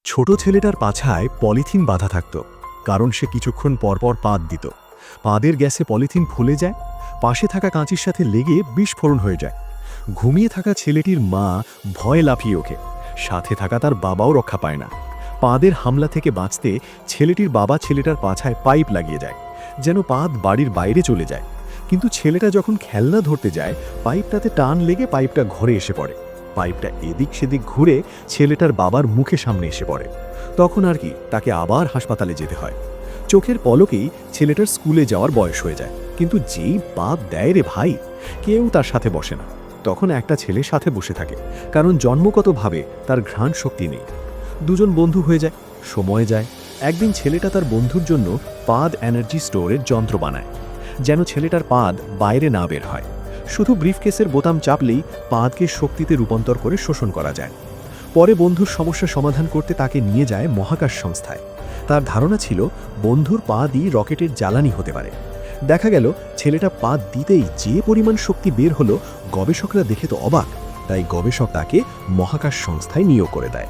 ছোট ছেলেটার পাছায় পলিথিন বাঁধা থাকত, কারণ সে কিছুক্ষণ পরপর পাত দিত। পাদের গ্যাসে পলিথিন ফুলে যায়, পাশে থাকা কাঁচির সাথে লেগে বিস্ফোরণ হয়ে যায়। ঘুমিয়ে থাকা ছেলেটির মা ভয়ে লাফিয়ে ওঠে, সাথে থাকা তার বাবাও রক্ষা পায় না। পাদের হামলা থেকে বাঁচতে ছেলেটির বাবা ছেলেটার পাছায় পাইপ লাগিয়ে যায়, যেন পাদ বাড়ির বাইরে চলে যায়। কিন্তু ছেলেটা যখন খেলনা ধরতে যায়, পাইপটাতে টান লেগে পাইপটা ঘরে এসে পড়ে। পাইপটা এদিক সেদিক ঘুরে ছেলেটার বাবার মুখে সামনে এসে পড়ে। তখন আর কি, তাকে আবার হাসপাতালে যেতে হয়। চোখের পলকেই ছেলেটার স্কুলে যাওয়ার বয়স হয়ে যায়। কিন্তু যেই বাপ দেয় রে ভাই, কেউ তার সাথে বসে না। তখন একটা ছেলে সাথে বসে থাকে, কারণ জন্মগতভাবে তার ঘ্রাণ শক্তি নেই। দুজন বন্ধু হয়ে যায়, সময় যায়। একদিন ছেলেটা তার বন্ধুর জন্য পাদ এনার্জি স্টোরের যন্ত্র বানায়, যেন ছেলেটার পাদ বাইরে না বের হয়। শুধু ব্রিফকেসের বোতাম চাপলেই পাদকে শক্তিতে রূপান্তর করে শোষণ করা যায়। পরে বন্ধুর সমস্যা সমাধান করতে তাকে নিয়ে যায় মহাকাশ সংস্থায়। তার ধারণা ছিল বন্ধুর পাদই রকেটের জ্বালানি হতে পারে। দেখা গেল ছেলেটা পাদ দিতেই যে পরিমাণ শক্তি বের হলো, গবেষকরা দেখে তো অবাক। তাই গবেষক তাকে মহাকাশ সংস্থায় নিয়োগ করে দেয়।